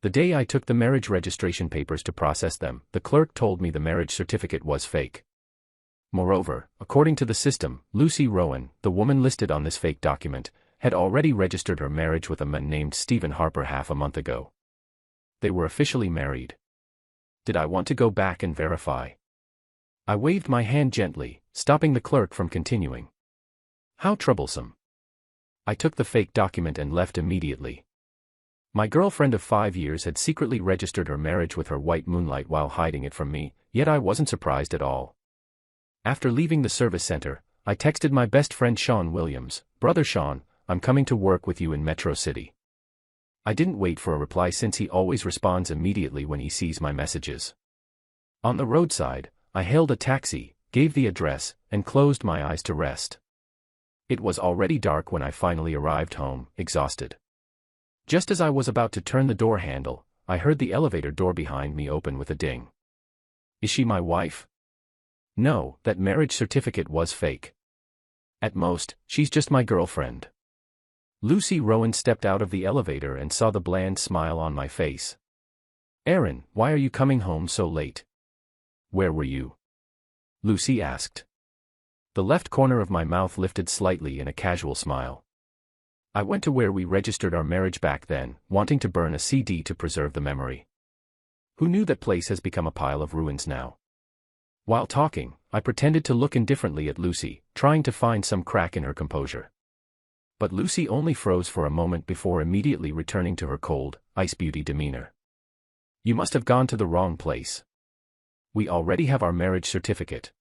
The day I took the marriage registration papers to process them, the clerk told me the marriage certificate was fake. Moreover, according to the system, Lucy Rowan, the woman listed on this fake document, had already registered her marriage with a man named Stephen Harper half a month ago. They were officially married. Did I want to go back and verify? I waved my hand gently, stopping the clerk from continuing. How troublesome. I took the fake document and left immediately. My girlfriend of 5 years had secretly registered her marriage with her white moonlight while hiding it from me, yet I wasn't surprised at all. After leaving the service center, I texted my best friend Sean Williams, "Brother Sean, I'm coming to work with you in Metro City." I didn't wait for a reply since he always responds immediately when he sees my messages. On the roadside, I hailed a taxi, gave the address, and closed my eyes to rest. It was already dark when I finally arrived home, exhausted. Just as I was about to turn the door handle, I heard the elevator door behind me open with a ding. Is she my wife? No, that marriage certificate was fake. At most, she's just my girlfriend. Lucy Rowan stepped out of the elevator and saw the bland smile on my face. "Aaron, why are you coming home so late?" "Where were you?" Lucy asked. The left corner of my mouth lifted slightly in a casual smile. "I went to where we registered our marriage back then, wanting to burn a CD to preserve the memory. Who knew that place has become a pile of ruins now?" While talking, I pretended to look indifferently at Lucy, trying to find some crack in her composure. But Lucy only froze for a moment before immediately returning to her cold, ice beauty demeanor. "You must have gone to the wrong place. We already have our marriage certificate.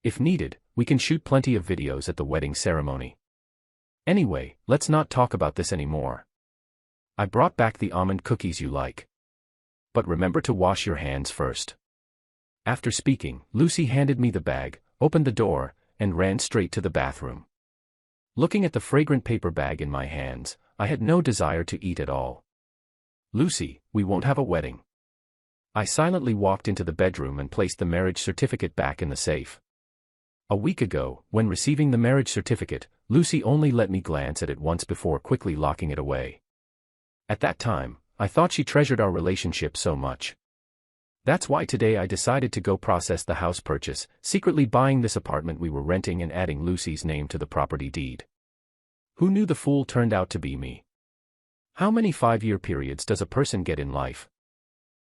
If needed, we can shoot plenty of videos at the wedding ceremony. Anyway, let's not talk about this anymore. I brought back the almond cookies you like. But remember to wash your hands first." After speaking, Lucy handed me the bag, opened the door, and ran straight to the bathroom. Looking at the fragrant paper bag in my hands, I had no desire to eat at all. "Lucy, we won't have a wedding." I silently walked into the bedroom and placed the marriage certificate back in the safe. A week ago, when receiving the marriage certificate, Lucy only let me glance at it once before quickly locking it away. At that time, I thought she treasured our relationship so much. That's why today I decided to go process the house purchase, secretly buying this apartment we were renting and adding Lucy's name to the property deed. Who knew the fool turned out to be me? How many 5-year periods does a person get in life?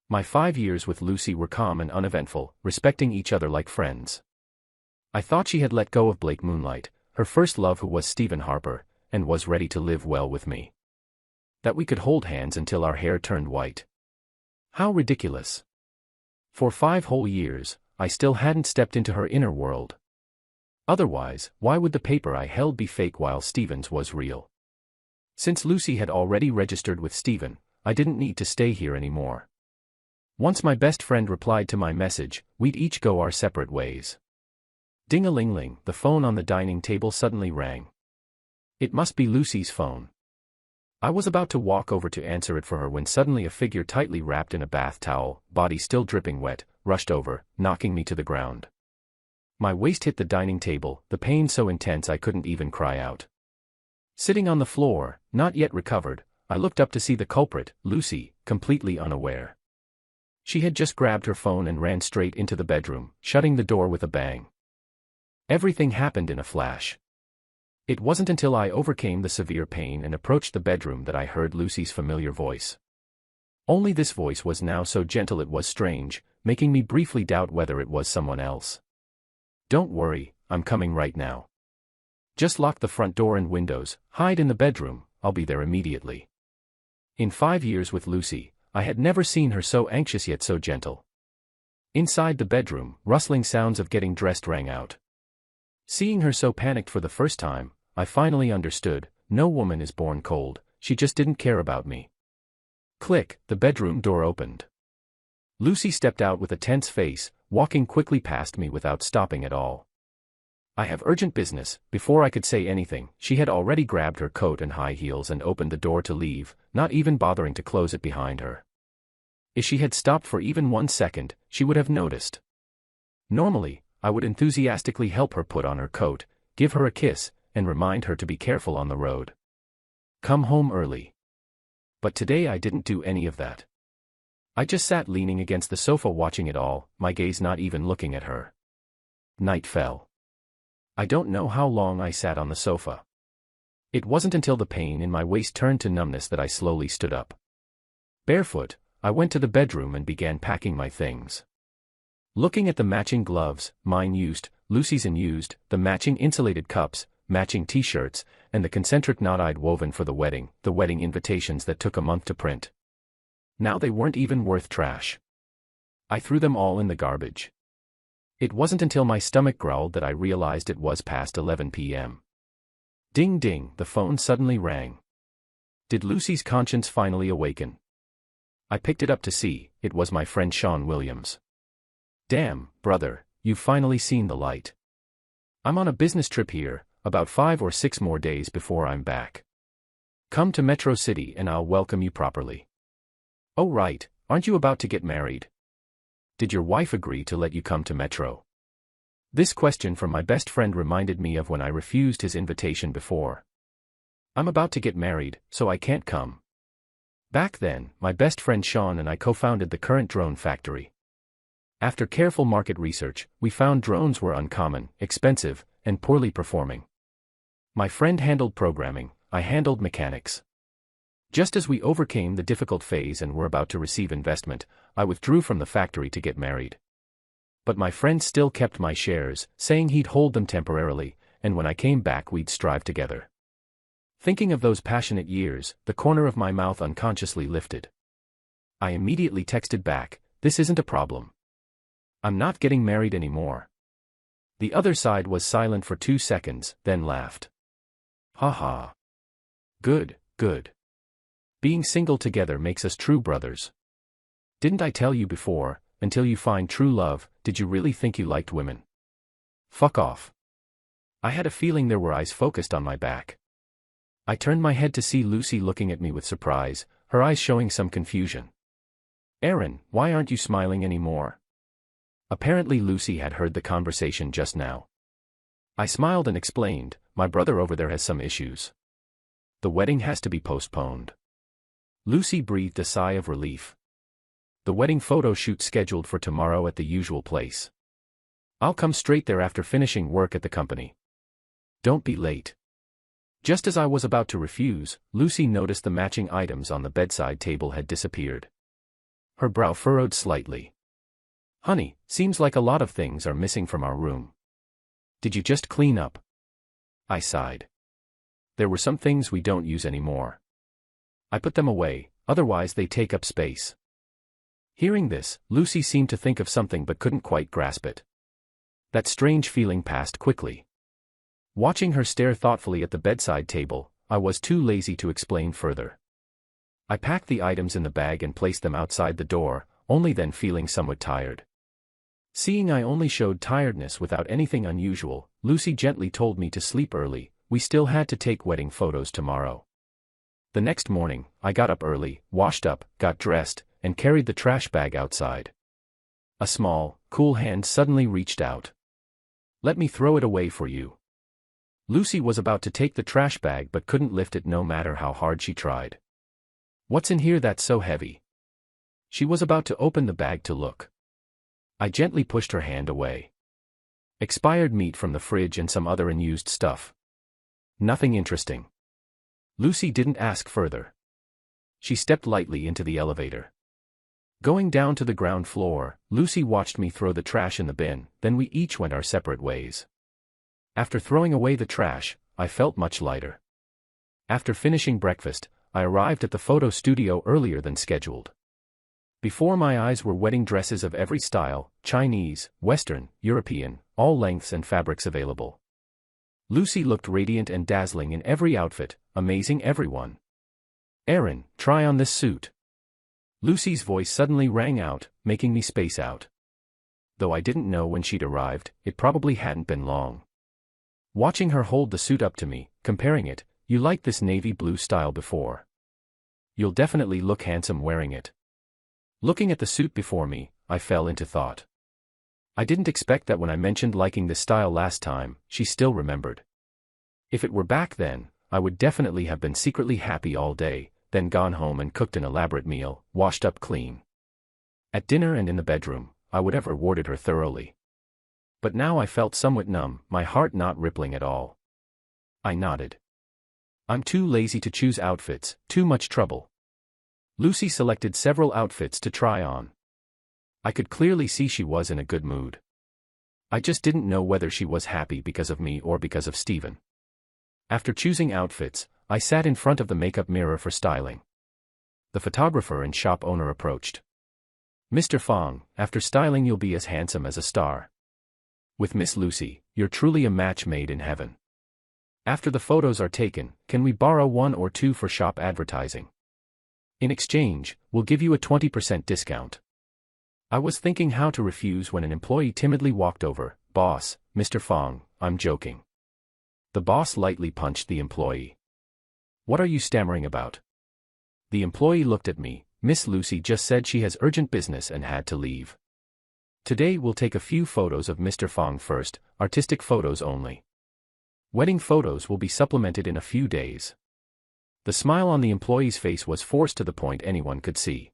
My 5 years with Lucy were calm and uneventful, respecting each other like friends. I thought she had let go of Blake Moonlight, her first love who was Stephen Harper, and was ready to live well with me. That we could hold hands until our hair turned white. How ridiculous. For 5 whole years, I still hadn't stepped into her inner world. Otherwise, why would the paper I held be fake while Stephen's was real? Since Lucy had already registered with Stephen, I didn't need to stay here anymore. Once my best friend replied to my message, we'd each go our separate ways. Ding-a-ling-ling, the phone on the dining table suddenly rang. It must be Lucy's phone. I was about to walk over to answer it for her when suddenly a figure tightly wrapped in a bath towel, body still dripping wet, rushed over, knocking me to the ground. My waist hit the dining table, the pain so intense I couldn't even cry out. Sitting on the floor, not yet recovered, I looked up to see the culprit, Lucy, completely unaware. She had just grabbed her phone and ran straight into the bedroom, shutting the door with a bang. Everything happened in a flash. It wasn't until I overcame the severe pain and approached the bedroom that I heard Lucy's familiar voice. Only this voice was now so gentle it was strange, making me briefly doubt whether it was someone else. "Don't worry, I'm coming right now. Just lock the front door and windows, hide in the bedroom, I'll be there immediately." In 5 years with Lucy, I had never seen her so anxious yet so gentle. Inside the bedroom, rustling sounds of getting dressed rang out. Seeing her so panicked for the first time, I finally understood, no woman is born cold, she just didn't care about me. Click, the bedroom door opened. Lucy stepped out with a tense face, walking quickly past me without stopping at all. "I have urgent business." Before I could say anything, she had already grabbed her coat and high heels and opened the door to leave, not even bothering to close it behind her. If she had stopped for even 1 second, she would have noticed. Normally, I would enthusiastically help her put on her coat, give her a kiss, and remind her to be careful on the road. Come home early. But today I didn't do any of that. I just sat leaning against the sofa watching it all, my gaze not even looking at her. Night fell. I don't know how long I sat on the sofa. It wasn't until the pain in my waist turned to numbness that I slowly stood up. Barefoot, I went to the bedroom and began packing my things. Looking at the matching gloves, mine used, Lucy's unused, the matching insulated cups, matching t-shirts, and the concentric knot I'd woven for the wedding invitations that took a month to print. Now they weren't even worth trash. I threw them all in the garbage. It wasn't until my stomach growled that I realized it was past 11 p.m. Ding ding, the phone suddenly rang. Did Lucy's conscience finally awaken? I picked it up to see, it was my friend Sean Williams. Damn, brother, you've finally seen the light. I'm on a business trip here, about 5 or 6 more days before I'm back. Come to Metro City and I'll welcome you properly. Oh right, aren't you about to get married? Did your wife agree to let you come to Metro? This question from my best friend reminded me of when I refused his invitation before. I'm about to get married, so I can't come. Back then, my best friend Sean and I co-founded the current drone factory. After careful market research, we found drones were uncommon, expensive, and poorly performing. My friend handled programming, I handled mechanics. Just as we overcame the difficult phase and were about to receive investment, I withdrew from the factory to get married. But my friend still kept my shares, saying he'd hold them temporarily, and when I came back we'd strive together. Thinking of those passionate years, the corner of my mouth unconsciously lifted. I immediately texted back, "This isn't a problem. I'm not getting married anymore." The other side was silent for 2 seconds, then laughed. Ha ha. Good, good. Being single together makes us true brothers. Didn't I tell you before, until you find true love, did you really think you liked women? Fuck off. I had a feeling there were eyes focused on my back. I turned my head to see Lucy looking at me with surprise, her eyes showing some confusion. Aaron, why aren't you smiling anymore? Apparently Lucy had heard the conversation just now. I smiled and explained, my brother over there has some issues. The wedding has to be postponed. Lucy breathed a sigh of relief. The wedding photo shoot scheduled for tomorrow at the usual place. I'll come straight there after finishing work at the company. Don't be late. Just as I was about to refuse, Lucy noticed the matching items on the bedside table had disappeared. Her brow furrowed slightly. Honey, seems like a lot of things are missing from our room. Did you just clean up? I sighed. There were some things we don't use anymore. I put them away, otherwise they take up space. Hearing this, Lucy seemed to think of something but couldn't quite grasp it. That strange feeling passed quickly. Watching her stare thoughtfully at the bedside table, I was too lazy to explain further. I packed the items in the bag and placed them outside the door, only then feeling somewhat tired. Seeing I only showed tiredness without anything unusual, Lucy gently told me to sleep early, we still had to take wedding photos tomorrow. The next morning, I got up early, washed up, got dressed, and carried the trash bag outside. A small, cool hand suddenly reached out. Let me throw it away for you. Lucy was about to take the trash bag but couldn't lift it no matter how hard she tried. What's in here that's so heavy? She was about to open the bag to look. I gently pushed her hand away. Expired meat from the fridge and some other unused stuff. Nothing interesting. Lucy didn't ask further. She stepped lightly into the elevator. Going down to the ground floor, Lucy watched me throw the trash in the bin, then we each went our separate ways. After throwing away the trash, I felt much lighter. After finishing breakfast, I arrived at the photo studio earlier than scheduled. Before my eyes were wedding dresses of every style, Chinese, Western, European, all lengths and fabrics available. Lucy looked radiant and dazzling in every outfit, amazing everyone. Aaron, try on this suit. Lucy's voice suddenly rang out, making me space out. Though I didn't know when she'd arrived, it probably hadn't been long. Watching her hold the suit up to me, comparing it, you liked this navy blue style before. You'll definitely look handsome wearing it. Looking at the suit before me, I fell into thought. I didn't expect that when I mentioned liking this style last time, she still remembered. If it were back then, I would definitely have been secretly happy all day, then gone home and cooked an elaborate meal, washed up clean. At dinner and in the bedroom, I would have rewarded her thoroughly. But now I felt somewhat numb, my heart not rippling at all. I nodded. I'm too lazy to choose outfits, too much trouble. Lucy selected several outfits to try on. I could clearly see she was in a good mood. I just didn't know whether she was happy because of me or because of Stephen. After choosing outfits, I sat in front of the makeup mirror for styling. The photographer and shop owner approached. Mr. Fong, after styling you'll be as handsome as a star. With Miss Lucy, you're truly a match made in heaven. After the photos are taken, can we borrow one or two for shop advertising? In exchange, we'll give you a 20% discount. I was thinking how to refuse when an employee timidly walked over. Boss, Mr. Fong, I'm joking. The boss lightly punched the employee. What are you stammering about? The employee looked at me. Miss Lucy just said she has urgent business and had to leave. Today we'll take a few photos of Mr. Fong first, artistic photos only. Wedding photos will be supplemented in a few days. The smile on the employee's face was forced to the point anyone could see.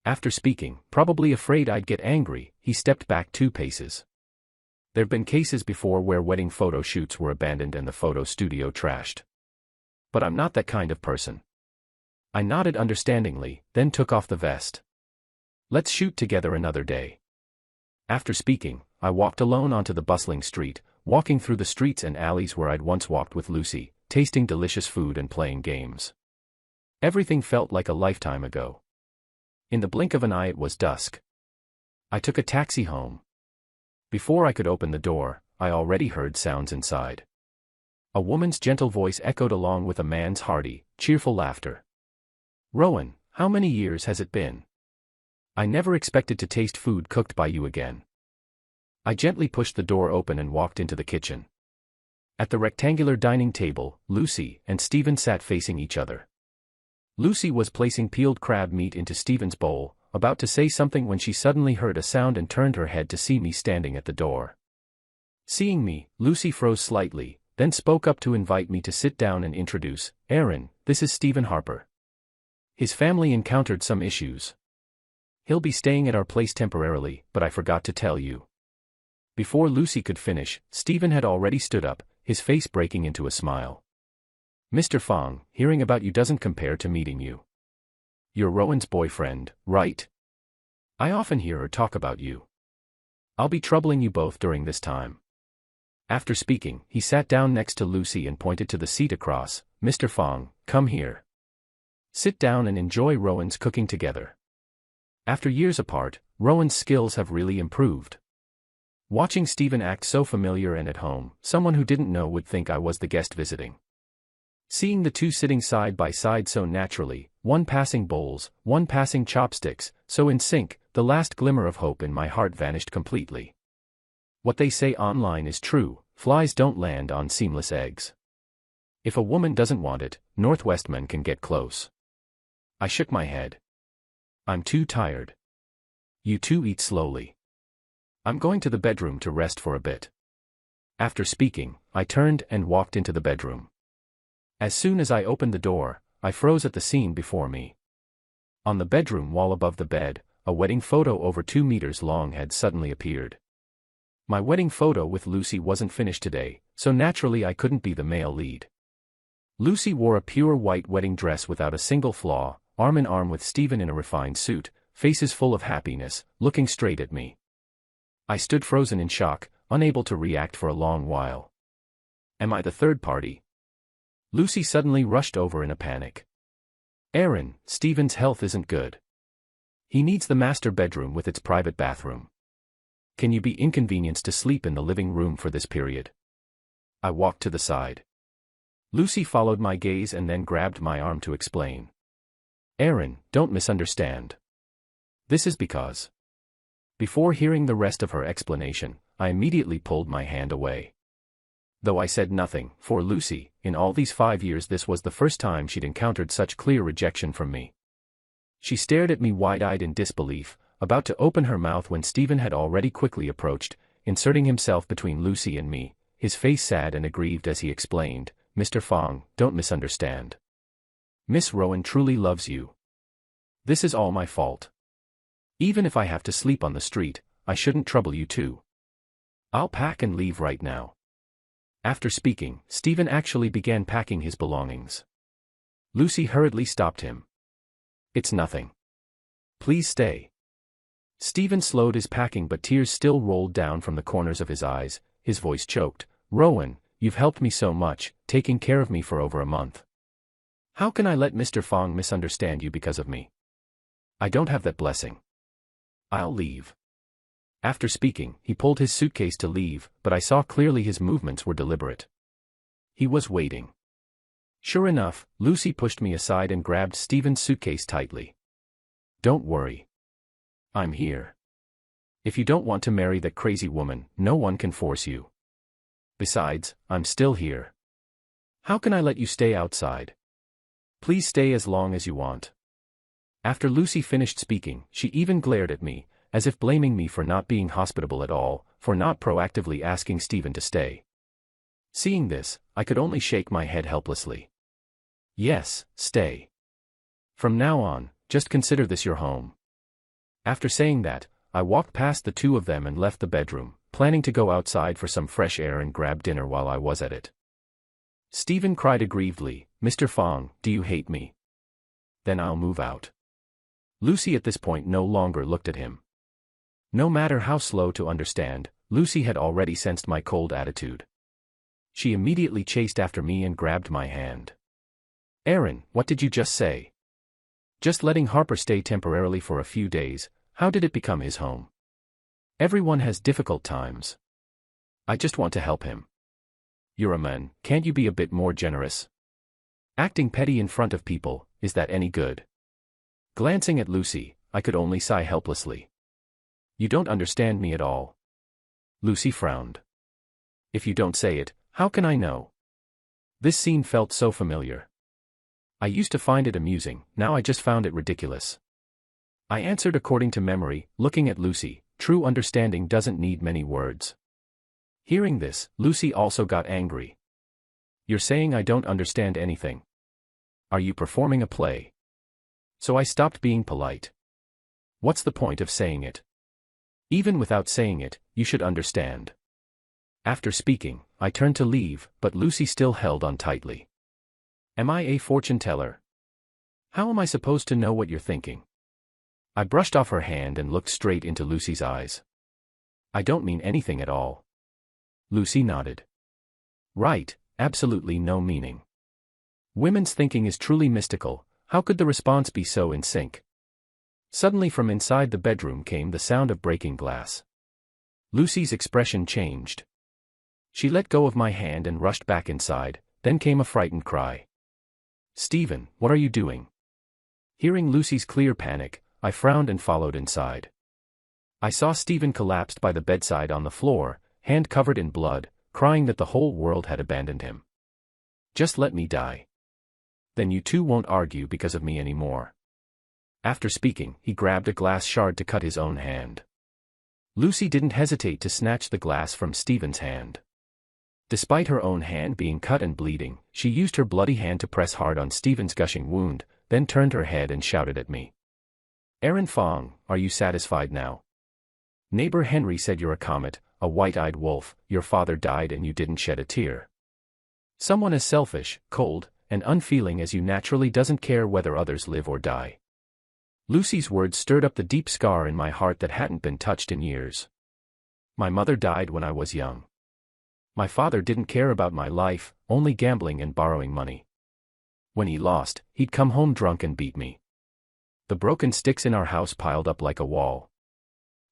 After speaking, probably afraid I'd get angry, he stepped back 2 paces. There've been cases before where wedding photo shoots were abandoned and the photo studio trashed. But I'm not that kind of person. I nodded understandingly, then took off the vest. Let's shoot together another day. After speaking, I walked alone onto the bustling street, walking through the streets and alleys where I'd once walked with Lucy, tasting delicious food and playing games. Everything felt like a lifetime ago. In the blink of an eye it was dusk. I took a taxi home. Before I could open the door, I already heard sounds inside. A woman's gentle voice echoed along with a man's hearty, cheerful laughter. Rowan, how many years has it been? I never expected to taste food cooked by you again. I gently pushed the door open and walked into the kitchen. At the rectangular dining table, Lucy and Stephen sat facing each other. Lucy was placing peeled crab meat into Stephen's bowl, about to say something when she suddenly heard a sound and turned her head to see me standing at the door. Seeing me, Lucy froze slightly, then spoke up to invite me to sit down and introduce, Aaron, this is Stephen Harper. His family encountered some issues. He'll be staying at our place temporarily, but I forgot to tell you. Before Lucy could finish, Stephen had already stood up, his face breaking into a smile. Mr. Fong, hearing about you doesn't compare to meeting you. You're Rowan's boyfriend, right? I often hear her talk about you. I'll be troubling you both during this time. After speaking, he sat down next to Lucy and pointed to the seat across. Mr. Fong, come here. Sit down and enjoy Rowan's cooking together. After years apart, Rowan's skills have really improved. Watching Stephen act so familiar and at home, someone who didn't know would think I was the guest visiting. Seeing the two sitting side by side so naturally, one passing bowls, one passing chopsticks, so in sync, the last glimmer of hope in my heart vanished completely. What they say online is true, flies don't land on seamless eggs. If a woman doesn't want it, Northwestmen can get close. I shook my head. I'm too tired. You two eat slowly. I'm going to the bedroom to rest for a bit. After speaking, I turned and walked into the bedroom. As soon as I opened the door, I froze at the scene before me. On the bedroom wall above the bed, a wedding photo over 2 meters long had suddenly appeared. My wedding photo with Lucy wasn't finished today, so naturally I couldn't be the male lead. Lucy wore a pure white wedding dress without a single flaw, arm in arm with Stephen in a refined suit, faces full of happiness, looking straight at me. I stood frozen in shock, unable to react for a long while. Am I the third party? Lucy suddenly rushed over in a panic. Aaron, Stephen's health isn't good. He needs the master bedroom with its private bathroom. Can you be inconvenienced to sleep in the living room for this period? I walked to the side. Lucy followed my gaze and then grabbed my arm to explain. Aaron, don't misunderstand. This is because. Before hearing the rest of her explanation, I immediately pulled my hand away. Though I said nothing, for Lucy, in all these 5 years this was the first time she'd encountered such clear rejection from me. She stared at me wide-eyed in disbelief, about to open her mouth when Stephen had already quickly approached, inserting himself between Lucy and me, his face sad and aggrieved as he explained, Mr. Fong, don't misunderstand. Miss Rowan truly loves you. This is all my fault. Even if I have to sleep on the street, I shouldn't trouble you too. I'll pack and leave right now. After speaking, Stephen actually began packing his belongings. Lucy hurriedly stopped him. It's nothing. Please stay. Stephen slowed his packing, but tears still rolled down from the corners of his eyes, his voice choked. Rowan, you've helped me so much, taking care of me for over a month. How can I let Mr. Fong misunderstand you because of me? I don't have that blessing. I'll leave. After speaking, he pulled his suitcase to leave, but I saw clearly his movements were deliberate. He was waiting. Sure enough, Lucy pushed me aside and grabbed Stephen's suitcase tightly. Don't worry. I'm here. If you don't want to marry that crazy woman, no one can force you. Besides, I'm still here. How can I let you stay outside? Please stay as long as you want. After Lucy finished speaking, she even glared at me, as if blaming me for not being hospitable at all, for not proactively asking Stephen to stay. Seeing this, I could only shake my head helplessly. Yes, stay. From now on, just consider this your home. After saying that, I walked past the two of them and left the bedroom, planning to go outside for some fresh air and grab dinner while I was at it. Stephen cried aggrievedly, Mr. Fong, do you hate me? Then I'll move out. Lucy at this point no longer looked at him. No matter how slow to understand, Lucy had already sensed my cold attitude. She immediately chased after me and grabbed my hand. Aaron, what did you just say? Just letting Harper stay temporarily for a few days, how did it become his home? Everyone has difficult times. I just want to help him. You're a man, can't you be a bit more generous? Acting petty in front of people, is that any good? Glancing at Lucy, I could only sigh helplessly. You don't understand me at all. Lucy frowned. If you don't say it, how can I know? This scene felt so familiar. I used to find it amusing, now I just found it ridiculous. I answered according to memory, looking at Lucy. True understanding doesn't need many words. Hearing this, Lucy also got angry. You're saying I don't understand anything. Are you performing a play? So I stopped being polite. What's the point of saying it? Even without saying it, you should understand. After speaking, I turned to leave, but Lucy still held on tightly. Am I a fortune teller? How am I supposed to know what you're thinking? I brushed off her hand and looked straight into Lucy's eyes. I don't mean anything at all. Lucy nodded. Right, absolutely no meaning. Women's thinking is truly mystical, how could the response be so in sync? Suddenly from inside the bedroom came the sound of breaking glass. Lucy's expression changed. She let go of my hand and rushed back inside, then came a frightened cry. Stephen, what are you doing? Hearing Lucy's clear panic, I frowned and followed inside. I saw Stephen collapsed by the bedside on the floor, hand covered in blood, crying that the whole world had abandoned him. Just let me die. Then you two won't argue because of me anymore. After speaking, he grabbed a glass shard to cut his own hand. Lucy didn't hesitate to snatch the glass from Stephen's hand. Despite her own hand being cut and bleeding, she used her bloody hand to press hard on Stephen's gushing wound, then turned her head and shouted at me. Aaron Fong, are you satisfied now? Neighbor Henry said you're a comet, a white-eyed wolf, your father died and you didn't shed a tear. Someone as selfish, cold, and unfeeling as you naturally doesn't care whether others live or die. Lucy's words stirred up the deep scar in my heart that hadn't been touched in years. My mother died when I was young. My father didn't care about my life, only gambling and borrowing money. When he lost, he'd come home drunk and beat me. The broken sticks in our house piled up like a wall.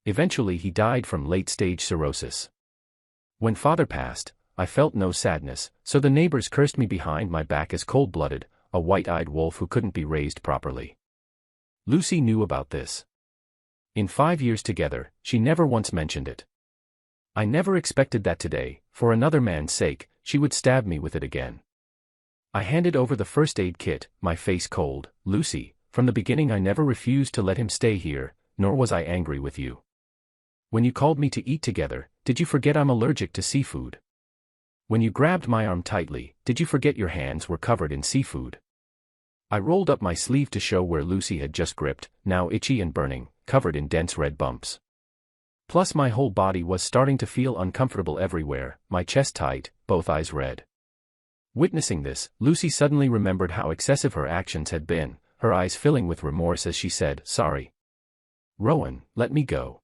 Eventually he died from late-stage cirrhosis. When father passed, I felt no sadness, so the neighbors cursed me behind my back as cold-blooded, a white-eyed wolf who couldn't be raised properly. Lucy knew about this. In 5 years together, she never once mentioned it. I never expected that today, for another man's sake, she would stab me with it again. I handed over the first aid kit, my face cold. Lucy, from the beginning I never refused to let him stay here, nor was I angry with you. When you called me to eat together, did you forget I'm allergic to seafood? When you grabbed my arm tightly, did you forget your hands were covered in seafood? I rolled up my sleeve to show where Lucy had just gripped, now itchy and burning, covered in dense red bumps. Plus my whole body was starting to feel uncomfortable everywhere, my chest tight, both eyes red. Witnessing this, Lucy suddenly remembered how excessive her actions had been, her eyes filling with remorse as she said, "Sorry. Rowan, let me go.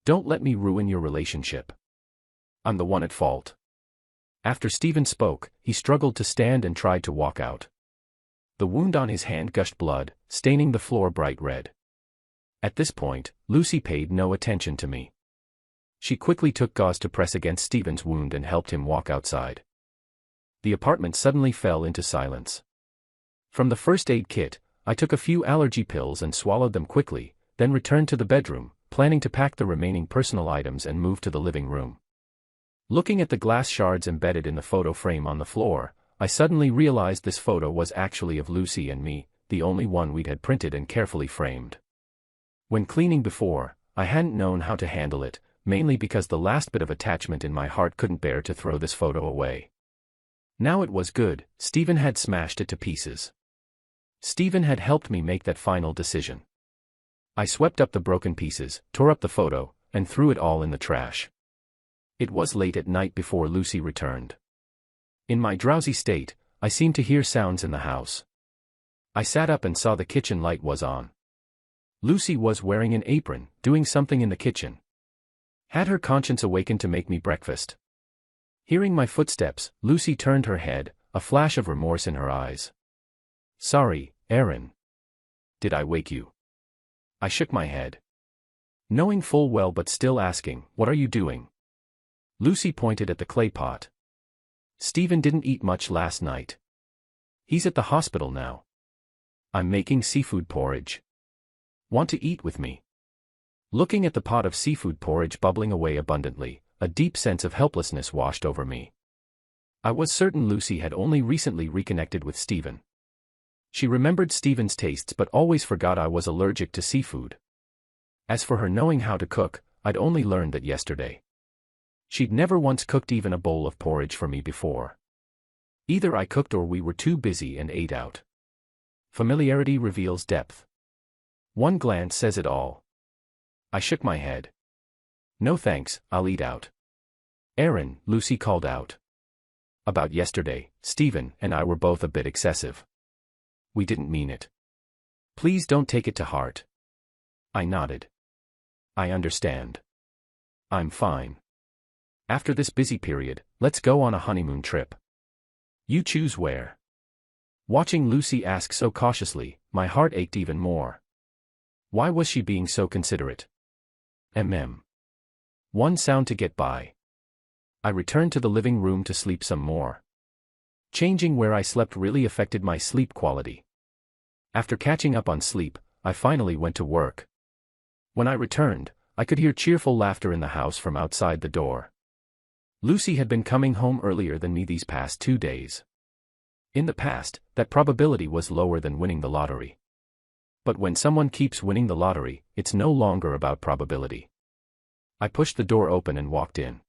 Don't let me ruin your relationship. I'm the one at fault." After Stephen spoke, he struggled to stand and tried to walk out. The wound on his hand gushed blood, staining the floor bright red. At this point, Lucy paid no attention to me. She quickly took gauze to press against Stephen's wound and helped him walk outside. The apartment suddenly fell into silence. From the first aid kit, I took a few allergy pills and swallowed them quickly, then returned to the bedroom, planning to pack the remaining personal items and move to the living room. Looking at the glass shards embedded in the photo frame on the floor, I suddenly realized this photo was actually of Lucy and me, the only one we'd had printed and carefully framed. When cleaning before, I hadn't known how to handle it, mainly because the last bit of attachment in my heart couldn't bear to throw this photo away. Now it was good, Stephen had smashed it to pieces. Stephen had helped me make that final decision. I swept up the broken pieces, tore up the photo, and threw it all in the trash. It was late at night before Lucy returned. In my drowsy state, I seemed to hear sounds in the house. I sat up and saw the kitchen light was on. Lucy was wearing an apron, doing something in the kitchen. Had her conscience awakened to make me breakfast? Hearing my footsteps, Lucy turned her head, a flash of remorse in her eyes. "Sorry, Aaron. Did I wake you?" I shook my head. Knowing full well but still asking, "What are you doing?" Lucy pointed at the clay pot. "Stephen didn't eat much last night. He's at the hospital now. I'm making seafood porridge. Want to eat with me?" Looking at the pot of seafood porridge bubbling away abundantly, a deep sense of helplessness washed over me. I was certain Lucy had only recently reconnected with Stephen. She remembered Stephen's tastes but always forgot I was allergic to seafood. As for her knowing how to cook, I'd only learned that yesterday. She'd never once cooked even a bowl of porridge for me before. Either I cooked or we were too busy and ate out. Familiarity reveals depth. One glance says it all. I shook my head. "No thanks, I'll eat out." "Aaron," Lucy called out. "About yesterday, Stephen and I were both a bit excessive. We didn't mean it. Please don't take it to heart." I nodded. "I understand. I'm fine. After this busy period, let's go on a honeymoon trip. You choose where." Watching Lucy ask so cautiously, my heart ached even more. Why was she being so considerate? One sound to get by. I returned to the living room to sleep some more. Changing where I slept really affected my sleep quality. After catching up on sleep, I finally went to work. When I returned, I could hear cheerful laughter in the house from outside the door. Lucy had been coming home earlier than me these past 2 days. In the past, that probability was lower than winning the lottery. But when someone keeps winning the lottery, it's no longer about probability. I pushed the door open and walked in.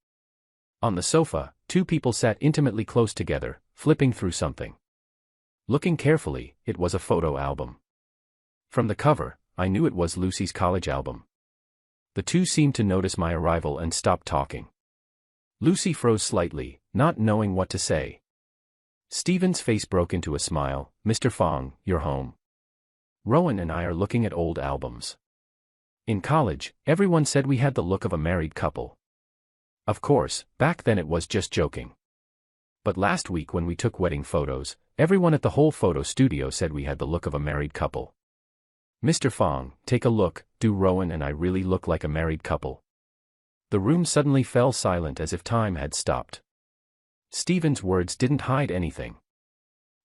On the sofa, 2 people sat intimately close together, flipping through something. Looking carefully, it was a photo album. From the cover, I knew it was Lucy's college album. The 2 seemed to notice my arrival and stopped talking. Lucy froze slightly, not knowing what to say. Stephen's face broke into a smile. "Mr. Fong, you're home. Rowan and I are looking at old albums. In college, everyone said we had the look of a married couple. Of course, back then it was just joking. But last week when we took wedding photos, everyone at the whole photo studio said we had the look of a married couple. Mr. Fong, take a look, do Rowan and I really look like a married couple?" The room suddenly fell silent as if time had stopped. Stephen's words didn't hide anything.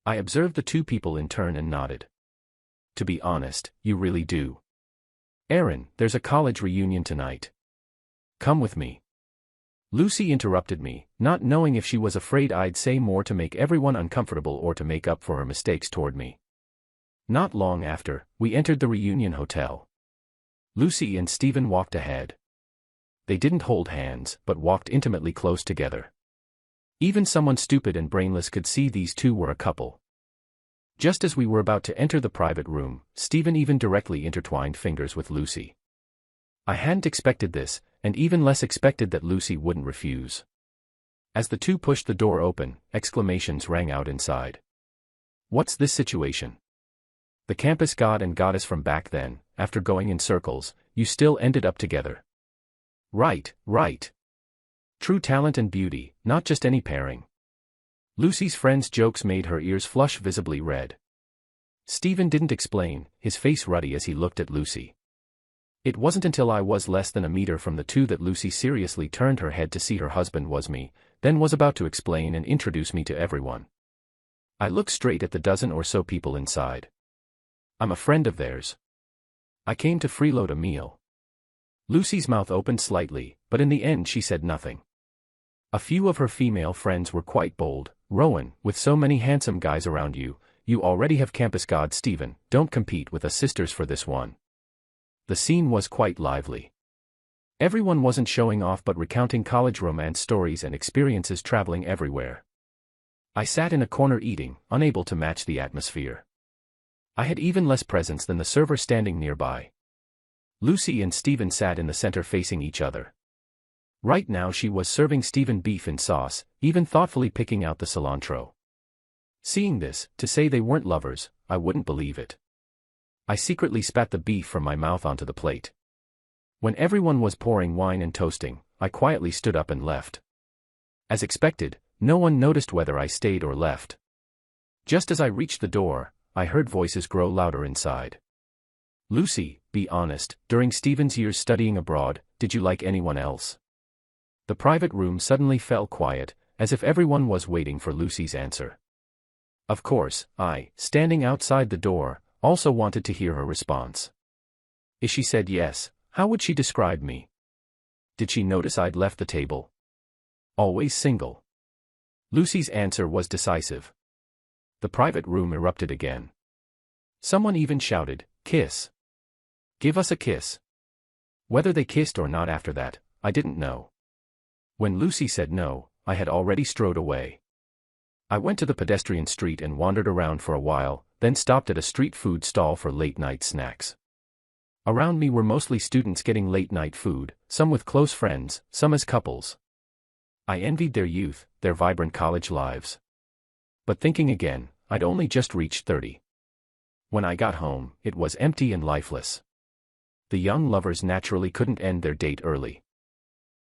I observed the 2 people in turn and nodded. "To be honest, you really do. Aaron, there's a college reunion tonight. Come with me." Lucy interrupted me, not knowing if she was afraid I'd say more to make everyone uncomfortable or to make up for her mistakes toward me. Not long after, we entered the reunion hotel. Lucy and Stephen walked ahead. They didn't hold hands, but walked intimately close together. Even someone stupid and brainless could see these 2 were a couple. Just as we were about to enter the private room, Stephen even directly intertwined fingers with Lucy. I hadn't expected this, and even less expected that Lucy wouldn't refuse. As the two pushed the door open, exclamations rang out inside. What's this situation? The campus god and goddess from back then, after going in circles, you still ended up together. Right, right. True talent and beauty, not just any pairing. Lucy's friend's jokes made her ears flush visibly red. Stephen didn't explain, his face ruddy as he looked at Lucy. It wasn't until I was less than a meter from the two that Lucy seriously turned her head to see her husband was me, then was about to explain and introduce me to everyone. I looked straight at the dozen or so people inside. I'm a friend of theirs. I came to freeload a meal. Lucy's mouth opened slightly, but in the end she said nothing. A few of her female friends were quite bold. Rowan, with so many handsome guys around you, you already have campus god Stephen, don't compete with us sisters for this one. The scene was quite lively. Everyone wasn't showing off but recounting college romance stories and experiences traveling everywhere. I sat in a corner eating, unable to match the atmosphere. I had even less presence than the server standing nearby. Lucy and Stephen sat in the center facing each other. Right now she was serving Stephen beef in sauce, even thoughtfully picking out the cilantro. Seeing this, to say they weren't lovers, I wouldn't believe it. I secretly spat the beef from my mouth onto the plate. When everyone was pouring wine and toasting, I quietly stood up and left. As expected, no one noticed whether I stayed or left. Just as I reached the door, I heard voices grow louder inside. Lucy, be honest, during Stephen's years studying abroad, did you like anyone else? The private room suddenly fell quiet, as if everyone was waiting for Lucy's answer. Of course, I, standing outside the door, also wanted to hear her response. If she said yes, how would she describe me? Did she notice I'd left the table? Always single. Lucy's answer was decisive. The private room erupted again. Someone even shouted, "Kiss. Give us a kiss." Whether they kissed or not after that, I didn't know. When Lucy said no, I had already strode away. I went to the pedestrian street and wandered around for a while, then stopped at a street food stall for late-night snacks. Around me were mostly students getting late-night food, some with close friends, some as couples. I envied their youth, their vibrant college lives. But thinking again, I'd only just reached 30. When I got home, it was empty and lifeless. The young lovers naturally couldn't end their date early.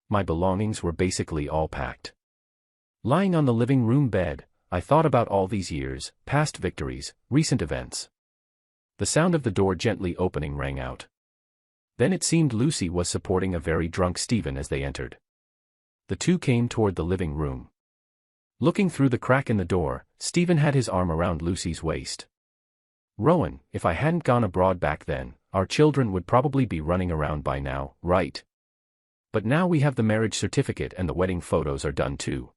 My belongings were basically all packed. Lying on the living room bed, I thought about all these years, past victories, recent events. The sound of the door gently opening rang out. Then it seemed Lucy was supporting a very drunk Stephen as they entered. The two came toward the living room. Looking through the crack in the door, Stephen had his arm around Lucy's waist. Rowan, if I hadn't gone abroad back then, our children would probably be running around by now, right? But now we have the marriage certificate and the wedding photos are done too.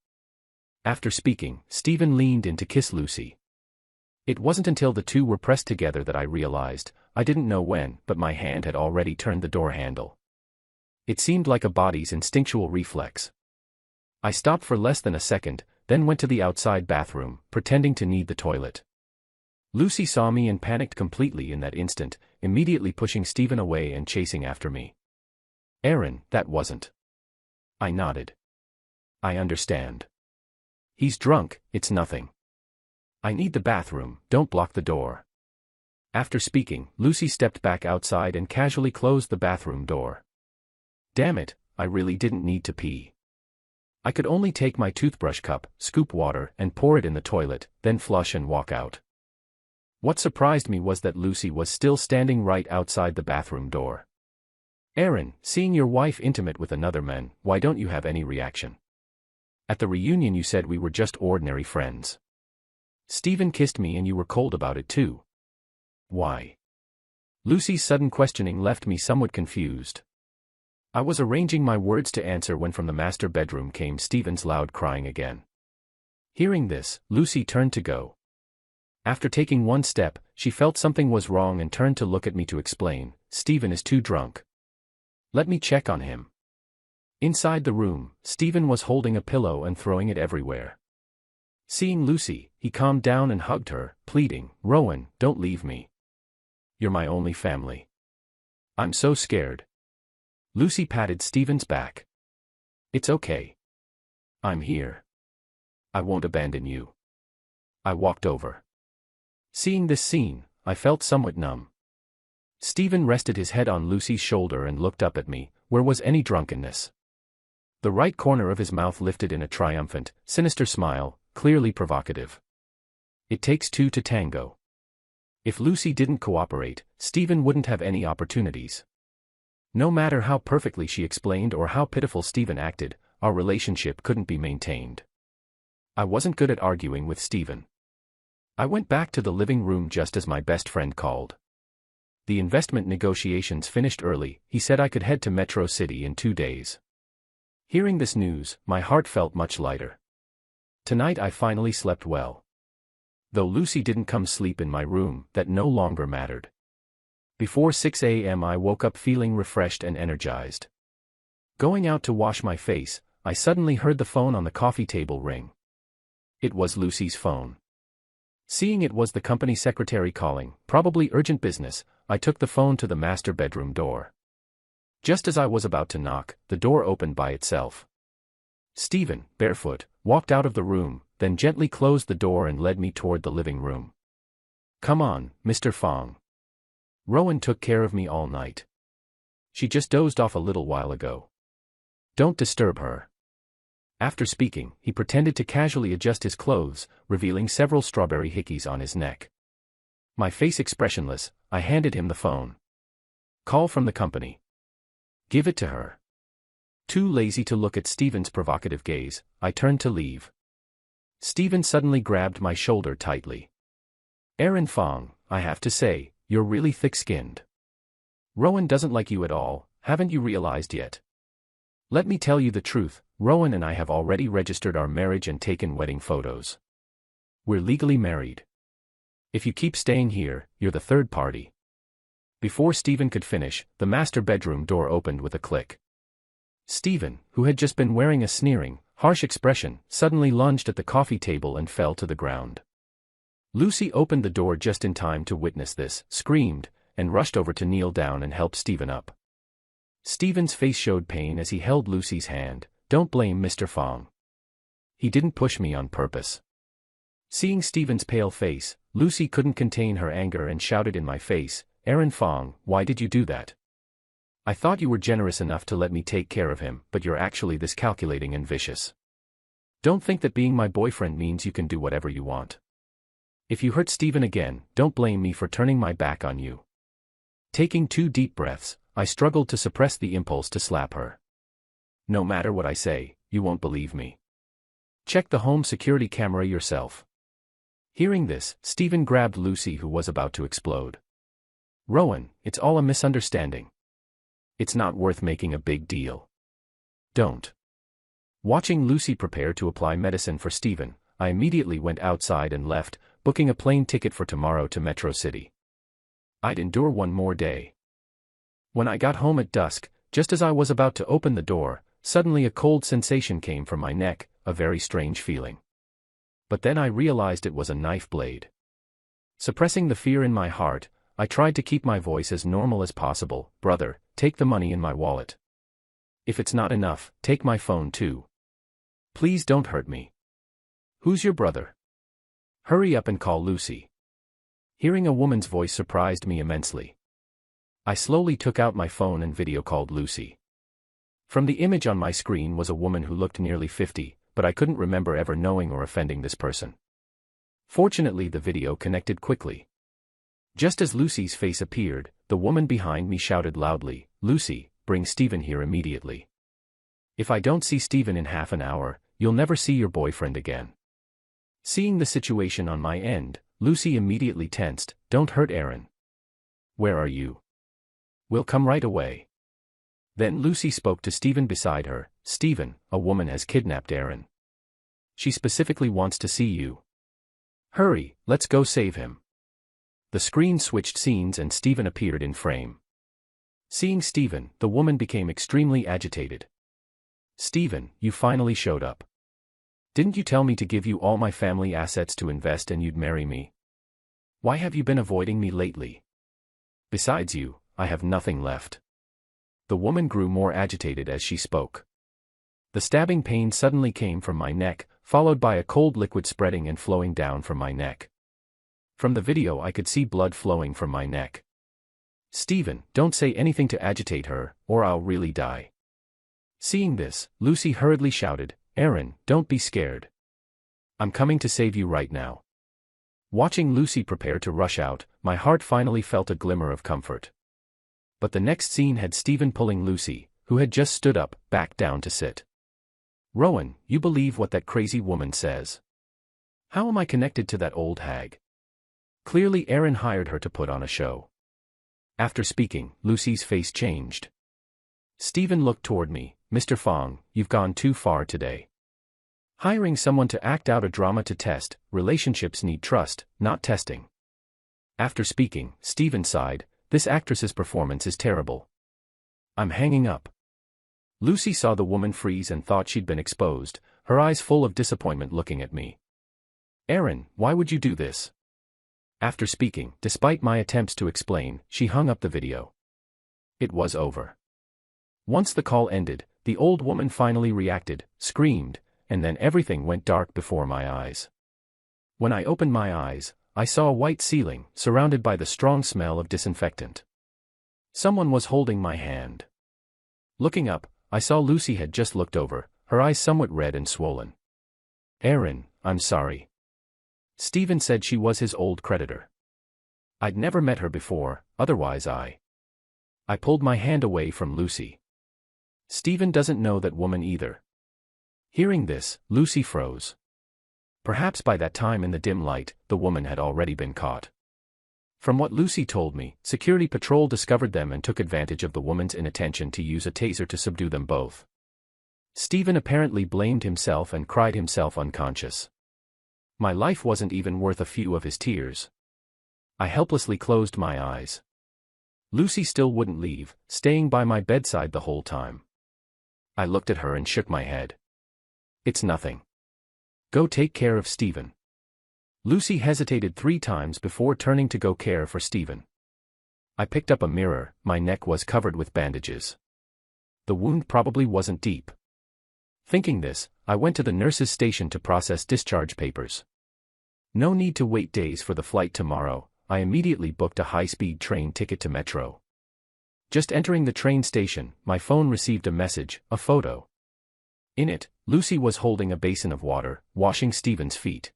After speaking, Stephen leaned in to kiss Lucy. It wasn't until the two were pressed together that I realized, I didn't know when, but my hand had already turned the door handle. It seemed like a body's instinctual reflex. I stopped for less than a second, then went to the outside bathroom, pretending to need the toilet. Lucy saw me and panicked completely in that instant, immediately pushing Stephen away and chasing after me. Aaron, that wasn't. I nodded. I understand. He's drunk, it's nothing. I need the bathroom, don't block the door. After speaking, Lucy stepped back outside and casually closed the bathroom door. Damn it, I really didn't need to pee. I could only take my toothbrush cup, scoop water, and pour it in the toilet, then flush and walk out. What surprised me was that Lucy was still standing right outside the bathroom door. Aaron, seeing your wife intimate with another man, why don't you have any reaction? At the reunion you said we were just ordinary friends. Stephen kissed me and you were cold about it too. Why? Lucy's sudden questioning left me somewhat confused. I was arranging my words to answer when from the master bedroom came Stephen's loud crying again. Hearing this, Lucy turned to go. After taking one step, she felt something was wrong and turned to look at me to explain, Stephen is too drunk. Let me check on him. Inside the room, Stephen was holding a pillow and throwing it everywhere. Seeing Lucy, he calmed down and hugged her, pleading, "Rowan, don't leave me. You're my only family. I'm so scared." Lucy patted Stephen's back. "It's okay. I'm here. I won't abandon you." I walked over. Seeing this scene, I felt somewhat numb. Stephen rested his head on Lucy's shoulder and looked up at me. Where was any drunkenness? The right corner of his mouth lifted in a triumphant, sinister smile, clearly provocative. It takes two to tango. If Lucy didn't cooperate, Stephen wouldn't have any opportunities. No matter how perfectly she explained or how pitiful Stephen acted, our relationship couldn't be maintained. I wasn't good at arguing with Stephen. I went back to the living room just as my best friend called. The investment negotiations finished early. He said I could head to Metro City in 2 days. Hearing this news, my heart felt much lighter. Tonight I finally slept well. Though Lucy didn't come sleep in my room, that no longer mattered. Before 6 a.m. I woke up feeling refreshed and energized. Going out to wash my face, I suddenly heard the phone on the coffee table ring. It was Lucy's phone. Seeing it was the company secretary calling, probably urgent business, I took the phone to the master bedroom door. Just as I was about to knock, the door opened by itself. Stephen, barefoot, walked out of the room, then gently closed the door and led me toward the living room. "Come on, Mr. Fong. Rowan took care of me all night. She just dozed off a little while ago. Don't disturb her." After speaking, he pretended to casually adjust his clothes, revealing several strawberry hickeys on his neck. My face expressionless, I handed him the phone. "Call from the company. Give it to her." Too lazy to look at Stephen's provocative gaze, I turned to leave. Stephen suddenly grabbed my shoulder tightly. "Aaron Fong, I have to say, you're really thick-skinned. Rowan doesn't like you at all, haven't you realized yet? Let me tell you the truth, Rowan and I have already registered our marriage and taken wedding photos. We're legally married. If you keep staying here, you're the third party." Before Stephen could finish, the master bedroom door opened with a click. Stephen, who had just been wearing a sneering, harsh expression, suddenly lunged at the coffee table and fell to the ground. Lucy opened the door just in time to witness this, screamed, and rushed over to kneel down and help Stephen up. Stephen's face showed pain as he held Lucy's hand. "Don't blame Mr. Fong. He didn't push me on purpose." Seeing Stephen's pale face, Lucy couldn't contain her anger and shouted in my face, "Aaron Fong, why did you do that? I thought you were generous enough to let me take care of him, but you're actually this calculating and vicious. Don't think that being my boyfriend means you can do whatever you want. If you hurt Stephen again, don't blame me for turning my back on you." Taking 2 deep breaths, I struggled to suppress the impulse to slap her. "No matter what I say, you won't believe me. Check the home security camera yourself." Hearing this, Stephen grabbed Lucy, who was about to explode. "Rowan, it's all a misunderstanding. It's not worth making a big deal. Don't." Watching Lucy prepare to apply medicine for Stephen, I immediately went outside and left, booking a plane ticket for tomorrow to Metro City. I'd endure one more day. When I got home at dusk, just as I was about to open the door, suddenly a cold sensation came from my neck, a very strange feeling. But then I realized it was a knife blade. Suppressing the fear in my heart, I tried to keep my voice as normal as possible. "Brother, take the money in my wallet. If it's not enough, take my phone too. Please don't hurt me." "Who's your brother? Hurry up and call Lucy." Hearing a woman's voice surprised me immensely. I slowly took out my phone and video called Lucy. From the image on my screen was a woman who looked nearly 50, but I couldn't remember ever knowing or offending this person. Fortunately, the video connected quickly. Just as Lucy's face appeared, the woman behind me shouted loudly, "Lucy, bring Stephen here immediately. If I don't see Stephen in half an hour, you'll never see your boyfriend again." Seeing the situation on my end, Lucy immediately tensed. "Don't hurt Aaron. Where are you? We'll come right away." Then Lucy spoke to Stephen beside her. "Stephen, a woman has kidnapped Aaron. She specifically wants to see you. Hurry, let's go save him." The screen switched scenes and Stephen appeared in frame. Seeing Stephen, the woman became extremely agitated. "Stephen, you finally showed up. Didn't you tell me to give you all my family assets to invest and you'd marry me? Why have you been avoiding me lately? Besides you, I have nothing left. The woman grew more agitated as she spoke. The stabbing pain suddenly came from my neck, followed by a cold liquid spreading and flowing down from my neck. From the video I could see blood flowing from my neck. Stephen, don't say anything to agitate her, or I'll really die. Seeing this, Lucy hurriedly shouted, Aaron, don't be scared. I'm coming to save you right now. Watching Lucy prepare to rush out, my heart finally felt a glimmer of comfort. But the next scene had Stephen pulling Lucy, who had just stood up, back down to sit. Rowan, you believe what that crazy woman says? How am I connected to that old hag? Clearly Aaron hired her to put on a show. After speaking, Lucy's face changed. Stephen looked toward me. Mr. Fong, you've gone too far today. Hiring someone to act out a drama to test, relationships need trust, not testing. After speaking, Stephen sighed, this actress's performance is terrible. I'm hanging up. Lucy saw the woman freeze and thought she'd been exposed, her eyes full of disappointment looking at me. Aaron, why would you do this? After speaking, despite my attempts to explain, she hung up the video. It was over. Once the call ended, the old woman finally reacted, screamed, and then everything went dark before my eyes. When I opened my eyes, I saw a white ceiling, surrounded by the strong smell of disinfectant. Someone was holding my hand. Looking up, I saw Lucy had just looked over, her eyes somewhat red and swollen. Aaron, I'm sorry. Stephen said she was his old creditor. I'd never met her before, otherwise I pulled my hand away from Lucy. Stephen doesn't know that woman either. Hearing this, Lucy froze. Perhaps by that time in the dim light, the woman had already been caught. From what Lucy told me, security patrol discovered them and took advantage of the woman's inattention to use a taser to subdue them both. Stephen apparently blamed himself and cried himself unconscious. My life wasn't even worth a few of his tears. I helplessly closed my eyes. Lucy still wouldn't leave, staying by my bedside the whole time. I looked at her and shook my head. It's nothing. Go take care of Stephen. Lucy hesitated 3 times before turning to go care for Stephen. I picked up a mirror, my neck was covered with bandages. The wound probably wasn't deep. Thinking this, I went to the nurse's station to process discharge papers. No need to wait days for the flight tomorrow, I immediately booked a high-speed train ticket to Metro. Just entering the train station, my phone received a message, a photo. In it, Lucy was holding a basin of water, washing Stephen's feet.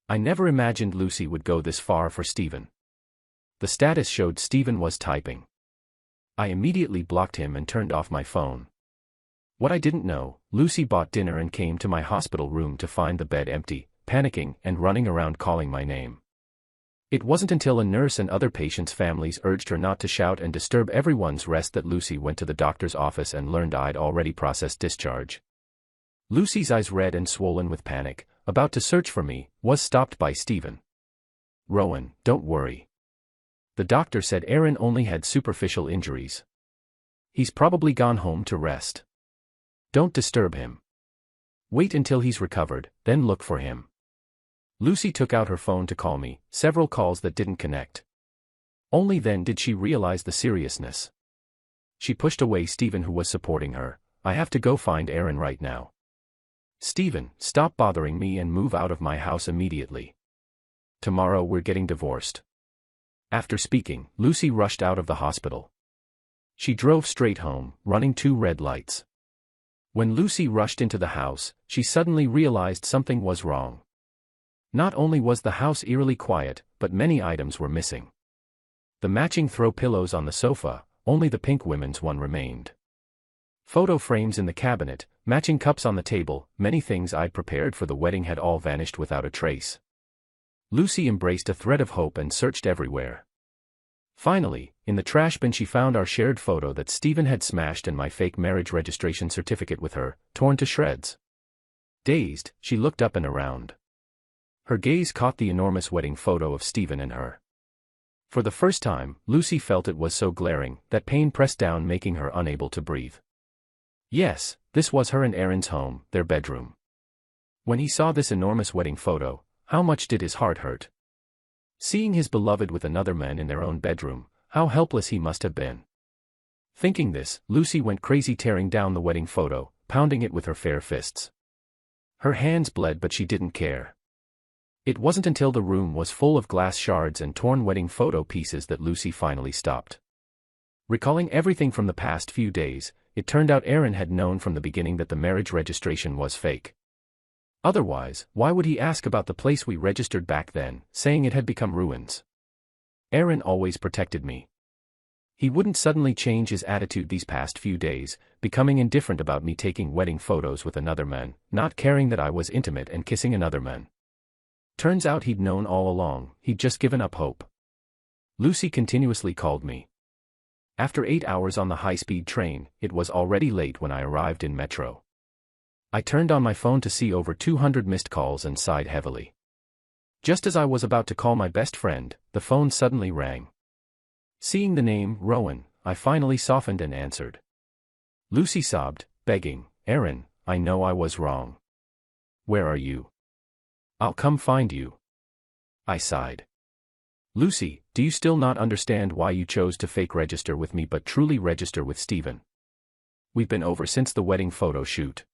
I never imagined Lucy would go this far for Stephen. The status showed Stephen was typing. I immediately blocked him and turned off my phone. What I didn't know, Lucy bought dinner and came to my hospital room to find the bed empty, panicking and running around calling my name. It wasn't until a nurse and other patients' families urged her not to shout and disturb everyone's rest that Lucy went to the doctor's office and learned I'd already processed discharge. Lucy's eyes red and swollen with panic, about to search for me, was stopped by Stephen. Rowan, don't worry. The doctor said Aaron only had superficial injuries. He's probably gone home to rest. Don't disturb him. Wait until he's recovered, then look for him. Lucy took out her phone to call me, several calls that didn't connect. Only then did she realize the seriousness. She pushed away Stephen, who was supporting her. I have to go find Aaron right now. Stephen, stop bothering me and move out of my house immediately. Tomorrow we're getting divorced. After speaking, Lucy rushed out of the hospital. She drove straight home, running 2 red lights. When Lucy rushed into the house, she suddenly realized something was wrong. Not only was the house eerily quiet, but many items were missing. The matching throw pillows on the sofa, only the pink women's one remained. Photo frames in the cabinet, matching cups on the table, many things I'd prepared for the wedding had all vanished without a trace. Lucy embraced a thread of hope and searched everywhere. Finally, in the trash bin she found our shared photo that Stephen had smashed and my fake marriage registration certificate with her, torn to shreds. Dazed, she looked up and around. Her gaze caught the enormous wedding photo of Stephen and her. For the first time, Lucy felt it was so glaring that pain pressed down, making her unable to breathe. Yes, this was her and Aaron's home, their bedroom. When he saw this enormous wedding photo, how much did his heart hurt? Seeing his beloved with another man in their own bedroom, how helpless he must have been. Thinking this, Lucy went crazy, tearing down the wedding photo, pounding it with her fair fists. Her hands bled, but she didn't care. It wasn't until the room was full of glass shards and torn wedding photo pieces that Lucy finally stopped. Recalling everything from the past few days, it turned out Aaron had known from the beginning that the marriage registration was fake. Otherwise, why would he ask about the place we registered back then, saying it had become ruins? Aaron always protected me. He wouldn't suddenly change his attitude these past few days, becoming indifferent about me taking wedding photos with another man, not caring that I was intimate and kissing another man. Turns out he'd known all along, he'd just given up hope. Lucy continuously called me. After 8 hours on the high-speed train, it was already late when I arrived in Metro. I turned on my phone to see over 200 missed calls and sighed heavily. Just as I was about to call my best friend, the phone suddenly rang. Seeing the name, Rowan, I finally softened and answered. Lucy sobbed, begging, "Aaron, I know I was wrong. Where are you? I'll come find you." I sighed. "Lucy, do you still not understand why you chose to fake register with me but truly register with Stephen? We've been over since the wedding photo shoot.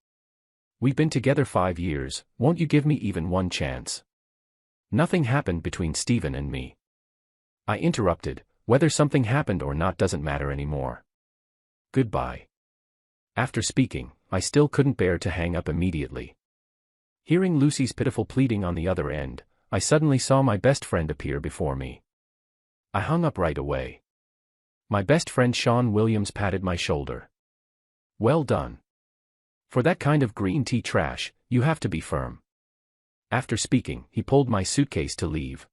We've been together 5 years, won't you give me even one chance? Nothing happened between Stephen and me." I interrupted, "Whether something happened or not doesn't matter anymore. Goodbye." After speaking, I still couldn't bear to hang up immediately. Hearing Lucy's pitiful pleading on the other end, I suddenly saw my best friend appear before me. I hung up right away. My best friend Sean Williams patted my shoulder. "Well done. For that kind of green tea trash, you have to be firm." After speaking, he pulled my suitcase to leave.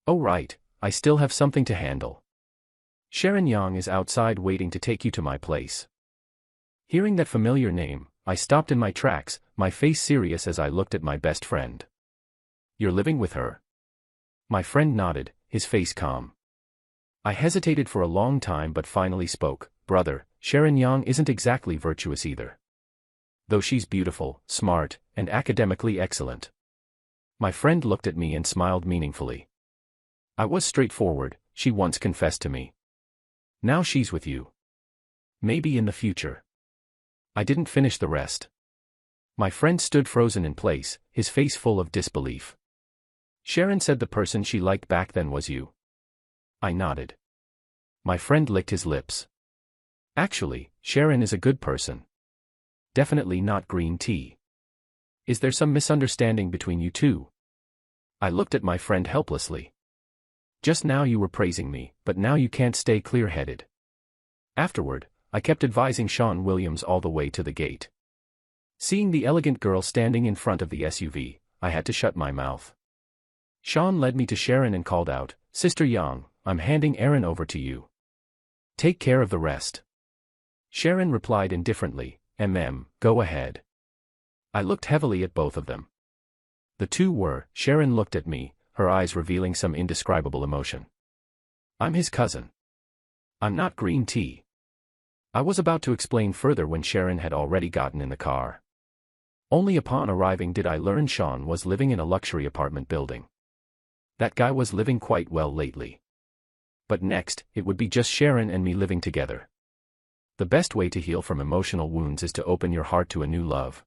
"Oh right, I still have something to handle. Sharon Young is outside waiting to take you to my place." Hearing that familiar name, I stopped in my tracks, my face serious as I looked at my best friend. "You're living with her?" My friend nodded, his face calm. I hesitated for a long time but finally spoke. "Brother, Sharon Young isn't exactly virtuous either. Though she's beautiful, smart, and academically excellent." My friend looked at me and smiled meaningfully. "I was straightforward," she once confessed to me. "Now she's with you. Maybe in the future." I didn't finish the rest. My friend stood frozen in place, his face full of disbelief. "Sharon said the person she liked back then was you." I nodded. My friend licked his lips. "Actually, Sharon is a good person. Definitely not green tea. Is there some misunderstanding between you two?" I looked at my friend helplessly. "Just now you were praising me, but now you can't stay clear-headed." Afterward, I kept advising Sean Williams all the way to the gate. Seeing the elegant girl standing in front of the SUV, I had to shut my mouth. Sean led me to Sharon and called out, "Sister Young, I'm handing Aaron over to you. Take care of the rest." Sharon replied indifferently, Go ahead." I looked heavily at both of them. The two were. Sharon looked at me, her eyes revealing some indescribable emotion. "I'm his cousin. I'm not green tea." I was about to explain further when Sharon had already gotten in the car. Only upon arriving did I learn Sean was living in a luxury apartment building. That guy was living quite well lately. But next, it would be just Sharon and me living together. The best way to heal from emotional wounds is to open your heart to a new love.